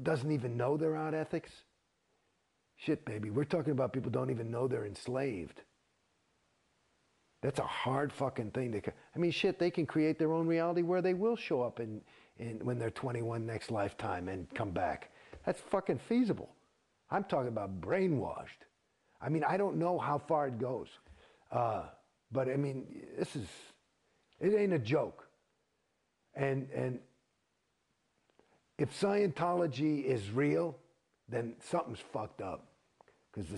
doesn't even know they're out ethics? Shit, baby, we're talking about people who don't even know they're enslaved. That's a hard fucking thing. I mean, shit, they can create their own reality where they will show up when they're 21 next lifetime and come back. That's fucking feasible. I'm talking about brainwashed. I mean, I don't know how far it goes. But I mean, it ain't a joke. And if Scientology is real, then something's fucked up. Because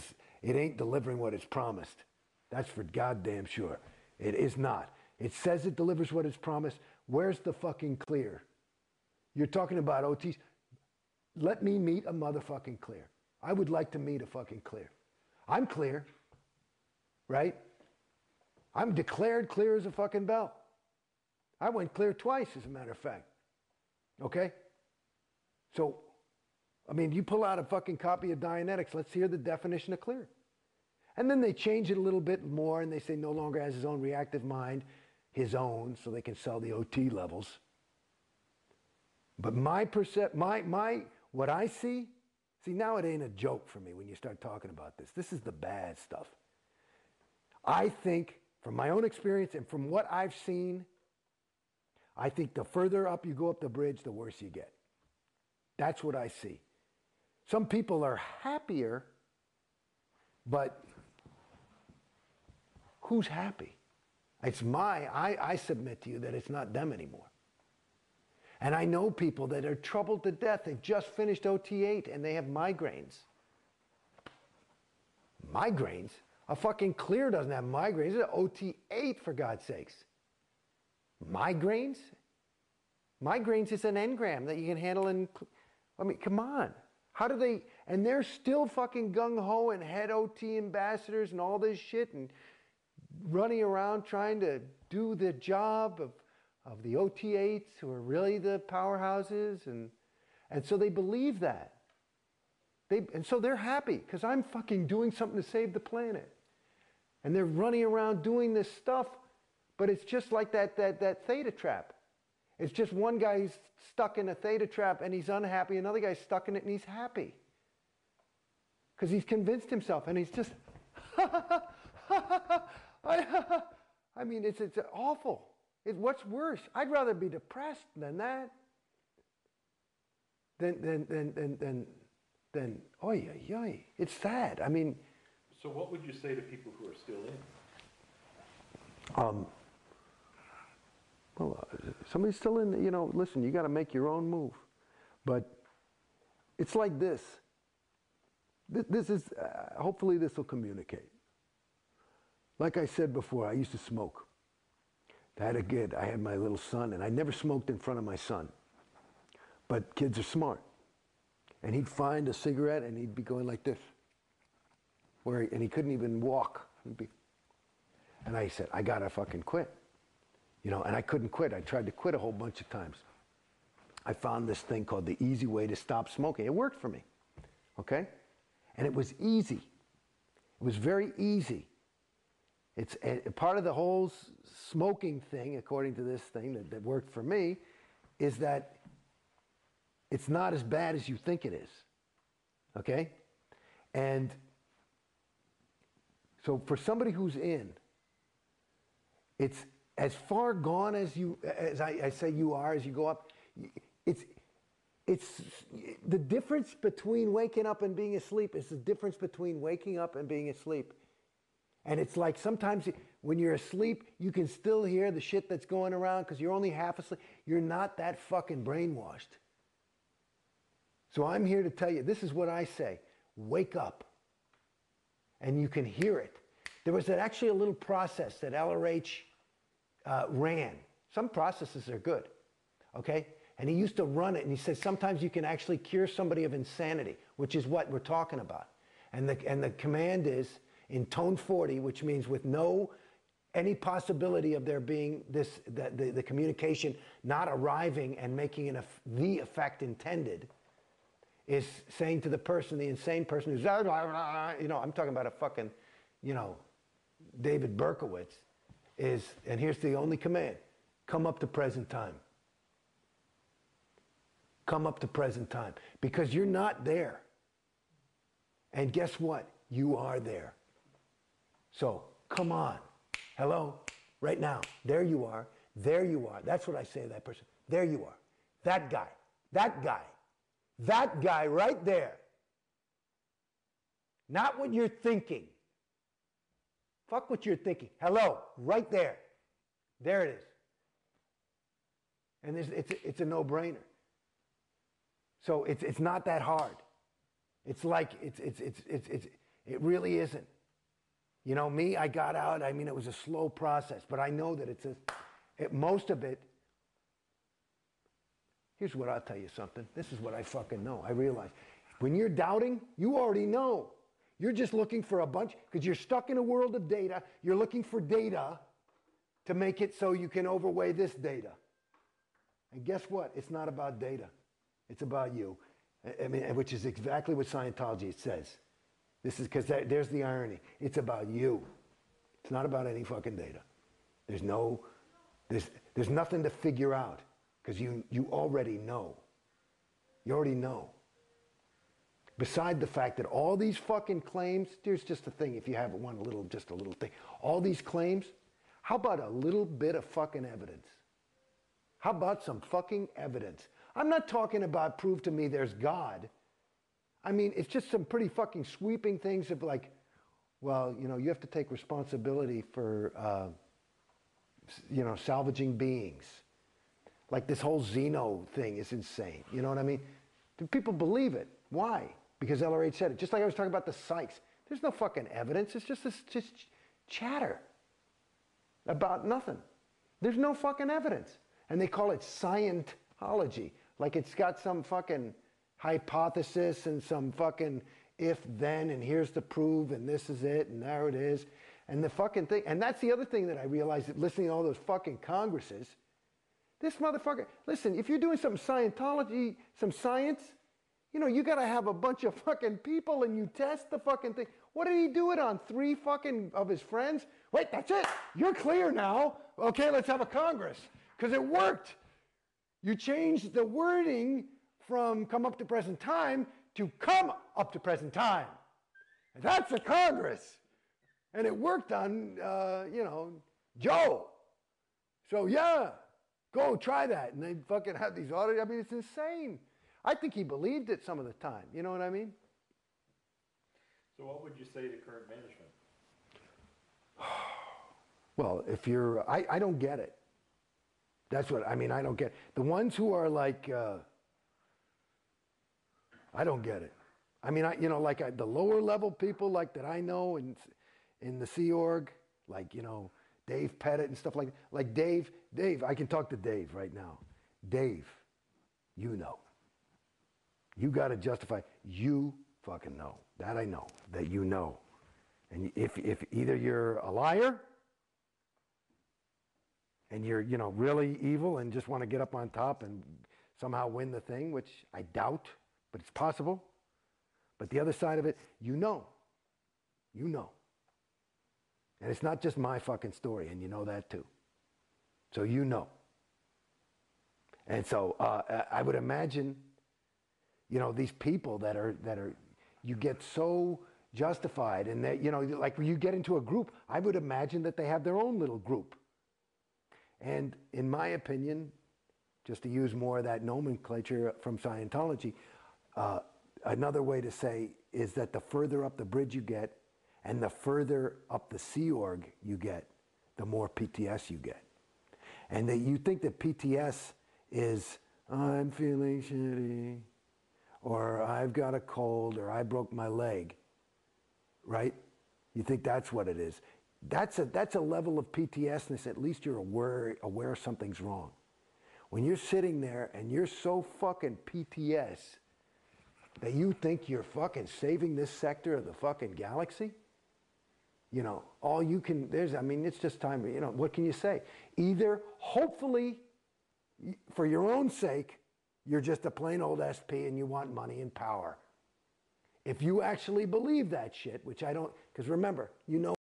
it ain't delivering what it's promised. That's for goddamn sure. It is not. It says it delivers what it's promised. Where's the fucking clear? You're talking about OTs. Let me meet a motherfucking clear. I would like to meet a fucking clear. I'm clear, right? I'm declared clear as a fucking bell. I went clear twice, as a matter of fact. Okay? So, I mean, you pull out a fucking copy of Dianetics, let's hear the definition of clear. And then they change it a little bit more, and they say no longer has his own reactive mind, his own, so they can sell the OT levels. But what I see now it ain't a joke for me when you start talking about this. This is the bad stuff. I think, from my own experience and from what I've seen, I think the further up you go up the bridge, the worse you get. That's what I see. Some people are happier, but who's happy? I submit to you that it's not them anymore. And I know people that are troubled to death. They've just finished OT8 and they have migraines. Migraines? A fucking clear doesn't have migraines. It's an OT8, for God's sakes. Migraines? Migraines is an engram that you can handle in... I mean, come on. How do they... And they're still fucking gung-ho and head OT ambassadors and all this shit and running around trying to do the job of the OT8s who are really the powerhouses. And so they believe that. And so they're happy because I'm fucking doing something to save the planet. And they're running around doing this stuff, but it's just like that theta trap. It's just one guy's stuck in a theta trap and he's unhappy, another guy's stuck in it and he's happy. Because he's convinced himself and he's just, I mean, it's awful. What's worse? I'd rather be depressed than that. Than oy, oy, oy. It's sad. I mean. So what would you say to people who are still in? Well, somebody's still in, listen, you got to make your own move. But it's like this. This is, hopefully this will communicate. Like I said before, I used to smoke. I had a kid, I had my little son, and I never smoked in front of my son. But kids are smart. And he'd find a cigarette and he'd be going like this. And he couldn't even walk. And I said, I gotta fucking quit. And I couldn't quit. I tried to quit a whole bunch of times. I found this thing called the easy way to stop smoking. It worked for me, okay? And it was easy. It was very easy. It's part of the whole smoking thing, according to this thing that worked for me, is that it's not as bad as you think it is, okay? And so for somebody who's in, it's as far gone as I say you are, as you go up, it's the difference between waking up and being asleep is the difference between waking up and being asleep. And it's like sometimes when you're asleep, you can still hear the shit that's going around because you're only half asleep. You're not that fucking brainwashed. So I'm here to tell you, this is what I say. Wake up. And you can hear it. There was actually a little process that LRH ran. Some processes are good, okay? And he used to run it, and he says sometimes you can actually cure somebody of insanity, which is what we're talking about. And the command is in tone 40, which means with any possibility of there being the communication not arriving and making the effect intended, is saying to the person, the insane person who's, I'm talking about a fucking, David Berkowitz, and here's the only command, come up to present time. Come up to present time. Because you're not there. And guess what? You are there. So, come on. Hello? Right now. There you are. There you are. That's what I say to that person. There you are. That guy. That guy. That guy right there. Not what you're thinking. Fuck what you're thinking. Hello, right there. There it is. And it's a no-brainer. So it's not that hard. It's like, it really isn't. You know, me, I got out. I mean, it was a slow process, but I know that most of it. Here's what I'll tell you something. This is what I fucking know. I realize when you're doubting, you already know. You're just looking for a bunch, because you're stuck in a world of data. You're looking for data to make it so you can overweigh this data. And guess what? It's not about data. It's about you. I mean, which is exactly what Scientology says. This is because there's the irony. It's about you. It's not about any fucking data. There's nothing to figure out, because you already know. You already know. Beside the fact that all these fucking claims, here's just a thing, if you have just a little thing. All these claims, how about a little bit of fucking evidence? How about some fucking evidence? I'm not talking about prove to me there's God. I mean, it's just some pretty fucking sweeping things of like, well, you know, you have to take responsibility for, salvaging beings. Like this whole Xeno thing is insane. You know what I mean? Do people believe it? Why? Because LRH said it. Just like I was talking about the psychs. There's no fucking evidence. It's just chatter about nothing. Then no fucking evidence. And they call it cientology. Like it's got some fucking hypothesis and some fucking if then and here's the proof and this is it and there it is. And the fucking thing. And that's the other thing that I realized listening to all those fucking congresses. This motherfucker, listen, if you're doing some Scientology, some science, you know, you got to have a bunch of fucking people and you test the fucking thing. What did he do it on? 3 fucking of his friends? Wait, that's it. You're clear now. Okay, let's have a Congress. Because it worked. You changed the wording from come up to present time to come up to present time. And that's a Congress. And it worked on, Joe. So, yeah, go try that. And they fucking have these audits. I mean, it's insane. I think he believed it some of the time. You know what I mean? So what would you say to current management? Well, if you're, I don't get it. That's what, I mean, I don't get it. The ones who are like, I don't get it. I mean, the lower level people like that I know in the Sea Org, like, you know, Dave Pettit and stuff like that. Like Dave, I can talk to Dave right now. Dave, you know. You got to justify. You fucking know. That I know. That you know. And if either you're a liar and you're, you know, really evil and just want to get up on top and somehow win the thing, which I doubt, but it's possible. But the other side of it, you know. You know. And it's not just my fucking story, and you know that too. So you know. And so I would imagine, you know, these people that are, you get so justified and that, you know, like when you get into a group, I would imagine that they have their own little group. And in my opinion, just to use more of that nomenclature from Scientology, another way to say is that the further up the bridge you get and the further up the Sea Org you get, the more PTS you get. And that you think that PTS is, I'm feeling shitty, or I've got a cold, or I broke my leg, right? You think that's what it is. That's a level of PTSness, at least you're aware something's wrong. When you're sitting there and you're so fucking PTS that you think you're fucking saving this sector of the fucking galaxy, you know, all you can, it's just time, you know, what can you say? Either, hopefully, for your own sake, you're just a plain old SP and you want money and power. If you actually believe that shit, which I don't, because remember, you know